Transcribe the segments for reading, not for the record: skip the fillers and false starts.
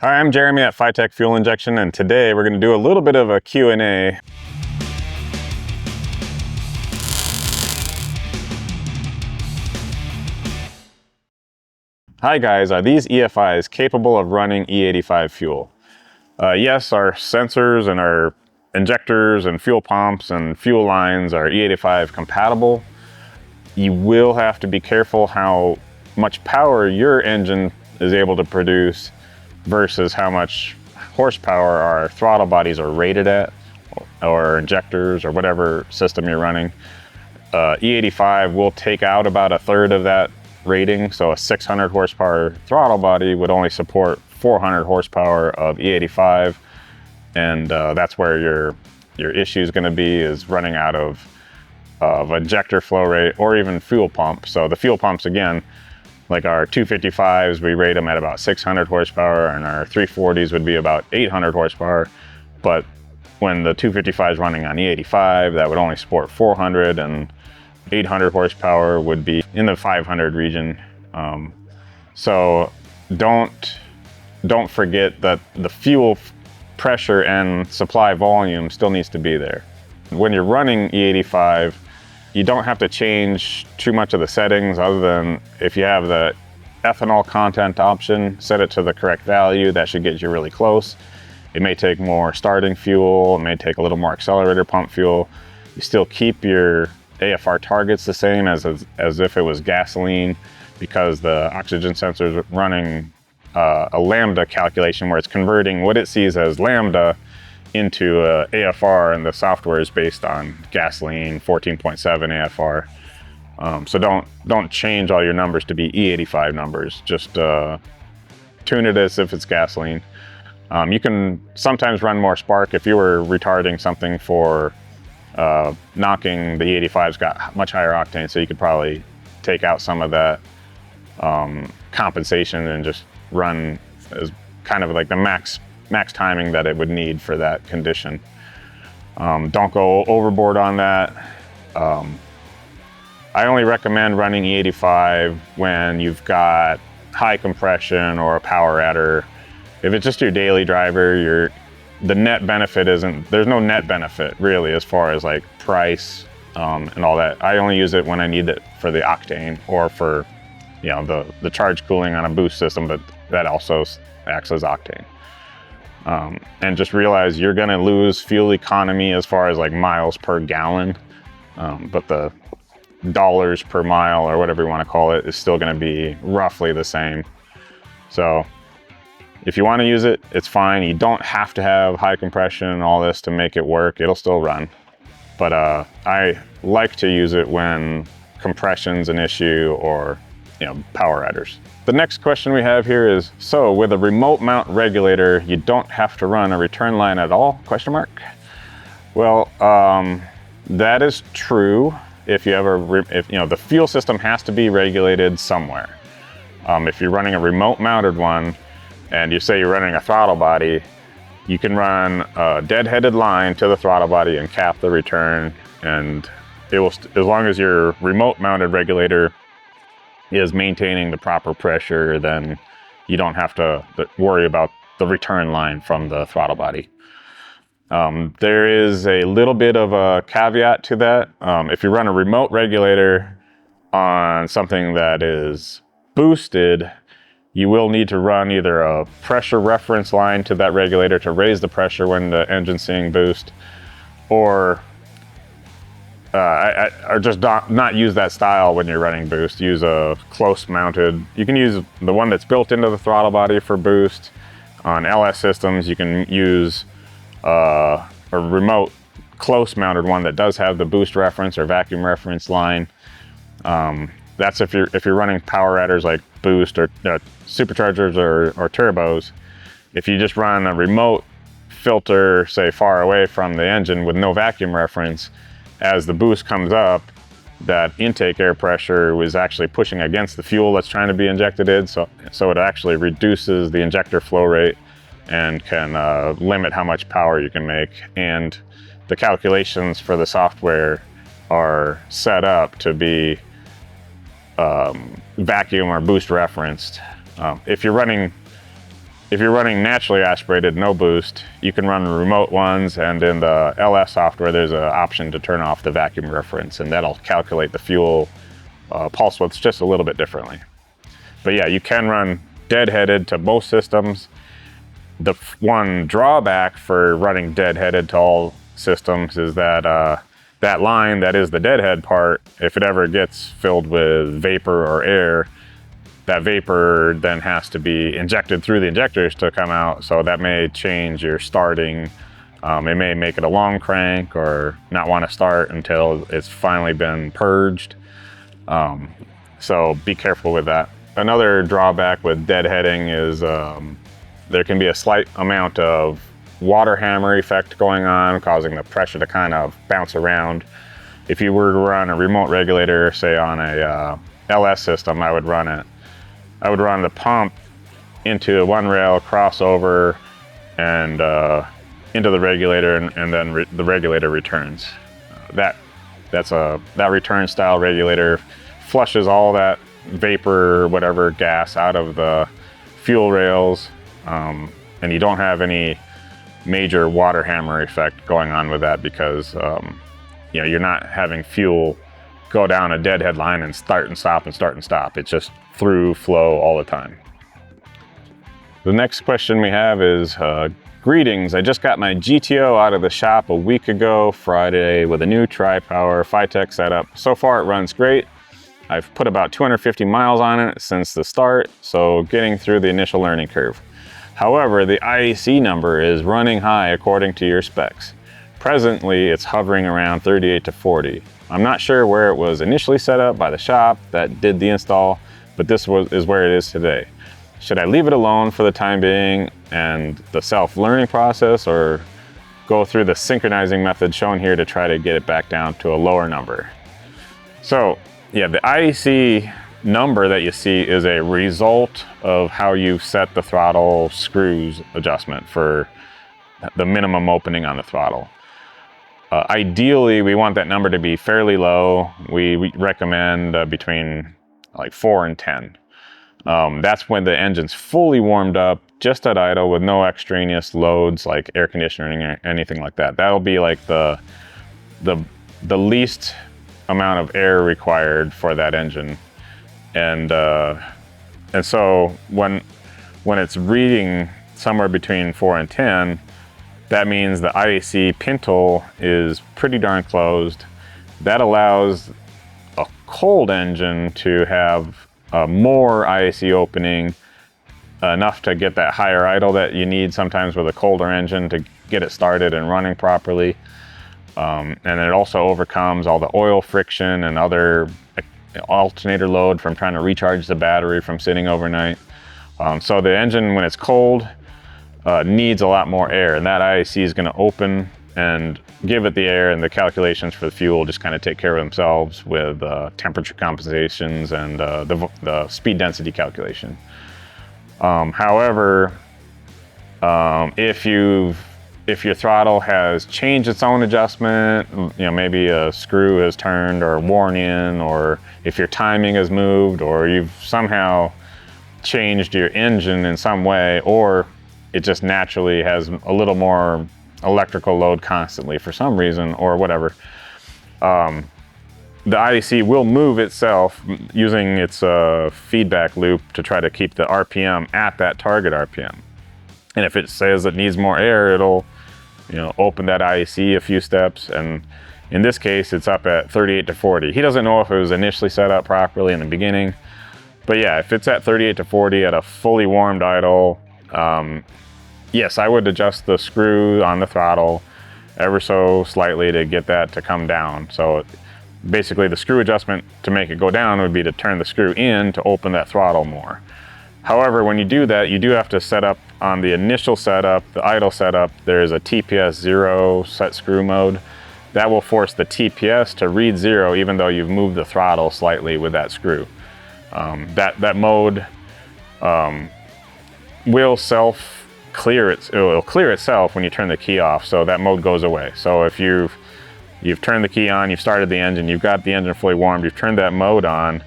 Hi, I'm Jeremy at FiTech Fuel Injection, and today we're going to do a little bit of a Q&A. Hi guys, are these EFIs capable of running E85 fuel? Yes, our sensors and our injectors and fuel pumps and fuel lines are E85 compatible. You will have to be careful how much power your engine is able to produce versus how much horsepower our throttle bodies are rated at, or injectors, or whatever system you're running. E85 will take out about a third of that rating, so a 600 horsepower throttle body would only support 400 horsepower of E85, and that's where your issue is going to be, is running out of injector flow rate or even fuel pump. So the fuel pumps, again, like our 255s, we rate them at about 600 horsepower, and our 340s would be about 800 horsepower. But when the 255 is running on E85, that would only support 400, and 800 horsepower would be in the 500 region. So don't forget that the fuel pressure and supply volume still needs to be there. When you're running E85, you don't have to change too much of the settings, other than if you have the ethanol content option, set it to the correct value. That should get you really close. It may take more starting fuel, it may take a little more accelerator pump fuel. You still keep your AFR targets the same as if it was gasoline, because the oxygen sensor is running a lambda calculation where it's converting what it sees as lambda into AFR, and the software is based on gasoline 14.7 AFR. So don't change all your numbers to be E85 numbers. Just tune it as if it's gasoline. You can sometimes run more spark if you were retarding something for knocking. The E85's got much higher octane, so you could probably take out some of that compensation and just run as kind of like the max timing that it would need for that condition. Don't go overboard on that. I only recommend running E85 when you've got high compression or a power adder. If it's just your daily driver, the net benefit there's no net benefit really as far as like price and all that. I only use it when I need it for the octane, or for the charge cooling on a boost system, but that also acts as octane. And just realize you're going to lose fuel economy as far as like miles per gallon, but the dollars per mile, or whatever you want to call it, is still going to be roughly the same. So if you want to use it, it's fine. You don't have to have high compression and all this to make it work. It'll still run. But I like to use it when compression's an issue, or power adders. The next question we have here is, so with a remote mount regulator, you don't have to run a return line at all? Well, that is true if you have the fuel system has to be regulated somewhere. If you're running a remote mounted one, and you say you're running a throttle body, you can run a dead-headed line to the throttle body and cap the return, and it will, as long as your remote mounted regulator is maintaining the proper pressure, then you don't have to worry about the return line from the throttle body. There is a little bit of a caveat to that. If you run a remote regulator on something that is boosted, you will need to run either a pressure reference line to that regulator to raise the pressure when the engine's seeing boost, or just not use that style when you're running boost. Use a close mounted. You can use the one that's built into the throttle body for boost. On LS systems, you can use a remote close mounted one that does have the boost reference or vacuum reference line. That's if you're running power adders like boost or superchargers or turbos. If you just run a remote filter, say far away from the engine with no vacuum reference, as the boost comes up, that intake air pressure was actually pushing against the fuel that's trying to be injected in, so it actually reduces the injector flow rate and can limit how much power you can make. And the calculations for the software are set up to be vacuum or boost referenced. If you're running if you're running naturally aspirated, no boost, you can run remote ones, and in the LS software, there's an option to turn off the vacuum reference, and that'll calculate the fuel pulse widths just a little bit differently. But yeah, you can run deadheaded to most systems. The one drawback for running deadheaded to all systems is that that line that is the deadhead part, if it ever gets filled with vapor or air, that vapor then has to be injected through the injectors to come out, so that may change your starting. It may make it a long crank or not want to start until it's finally been purged. So be careful with that. Another drawback with deadheading is there can be a slight amount of water hammer effect going on, causing the pressure to kind of bounce around. If you were to run a remote regulator, say on a LS system, I would run the pump into one rail, crossover, and into the regulator, and then the regulator returns. That return style regulator flushes all that vapor, whatever gas, out of the fuel rails, and you don't have any major water hammer effect going on with that, because you're not having fuel go down a deadhead line and start and stop and start and stop. It's just through flow all the time. The next question we have is, greetings, I just got my GTO out of the shop a week ago Friday with a new tri-power FiTech setup. So far it runs great. I've put about 250 miles on it since the start, so getting through the initial learning curve. However, the IAC number is running high according to your specs. Presently, it's hovering around 38 to 40. I'm not sure where it was initially set up by the shop that did the install, but this is where it is today. Should I leave it alone for the time being and the self-learning process, or go through the synchronizing method shown here to try to get it back down to a lower number? So yeah, the IAC number that you see is a result of how you set the throttle screws adjustment for the minimum opening on the throttle. Ideally, we want that number to be fairly low. We recommend between like 4 and 10. That's when the engine's fully warmed up, just at idle, with no extraneous loads like air conditioning or anything like that. That'll be like the least amount of air required for that engine. And so when it's reading somewhere between 4 and 10, that means the IAC pintle is pretty darn closed. That allows a cold engine to have more IAC opening, enough to get that higher idle that you need sometimes with a colder engine to get it started and running properly. And it also overcomes all the oil friction and other alternator load from trying to recharge the battery from sitting overnight. So the engine, when it's cold, needs a lot more air, and that IAC is going to open and give it the air, and the calculations for the fuel just kind of take care of themselves with temperature compensations and the speed density calculation. However, if your throttle has changed its own adjustment, maybe a screw has turned or worn in, or if your timing has moved, or you've somehow changed your engine in some way, or it just naturally has a little more electrical load constantly for some reason or whatever, the IAC will move itself using its feedback loop to try to keep the RPM at that target RPM. And if it says it needs more air, it'll open that IAC a few steps, and in this case it's up at 38 to 40. He doesn't know if it was initially set up properly in the beginning, but yeah, if it's at 38 to 40 at a fully warmed idle, yes, I would adjust the screw on the throttle ever so slightly to get that to come down. So basically the screw adjustment to make it go down would be to turn the screw in to open that throttle more. However, when you do that, you do have to set up on the initial setup, the idle setup, there's a TPS 0 set screw mode. That will force the TPS to read 0 even though you've moved the throttle slightly with that screw. That mode will it'll clear itself when you turn the key off, so that mode goes away. So if you've turned the key on, you've started the engine, you've got the engine fully warmed, you've turned that mode on,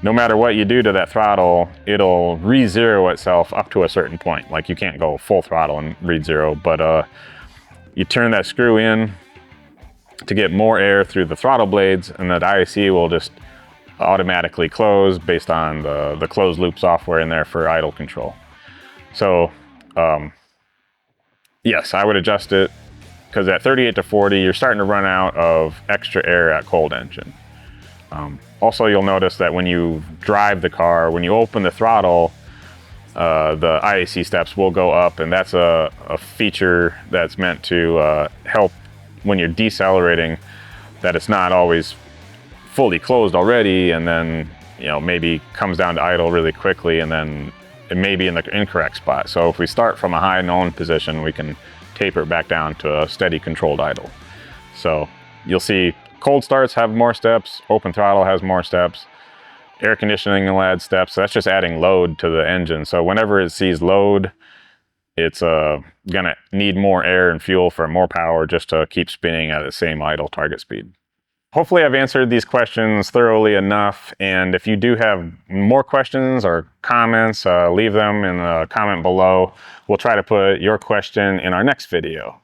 no matter what you do to that throttle, it'll re-zero itself up to a certain point. Like you can't go full throttle and read zero, but you turn that screw in to get more air through the throttle blades, and that IAC will just automatically close based on the closed loop software in there for idle control. So yes, I would adjust it, because at 38 to 40, you're starting to run out of extra air at cold engine. Also, you'll notice that when you drive the car, when you open the throttle, the IAC steps will go up, and that's a feature that's meant to help when you're decelerating, that it's not always fully closed already, and then maybe comes down to idle really quickly, and then it may be in the incorrect spot. So if we start from a high known position, we can taper it back down to a steady controlled idle. So you'll see cold starts have more steps, open throttle has more steps, air conditioning will add steps. So that's just adding load to the engine. So whenever it sees load, it's gonna need more air and fuel for more power just to keep spinning at the same idle target speed. Hopefully I've answered these questions thoroughly enough, and if you do have more questions or comments, leave them in the comment below. We'll try to put your question in our next video.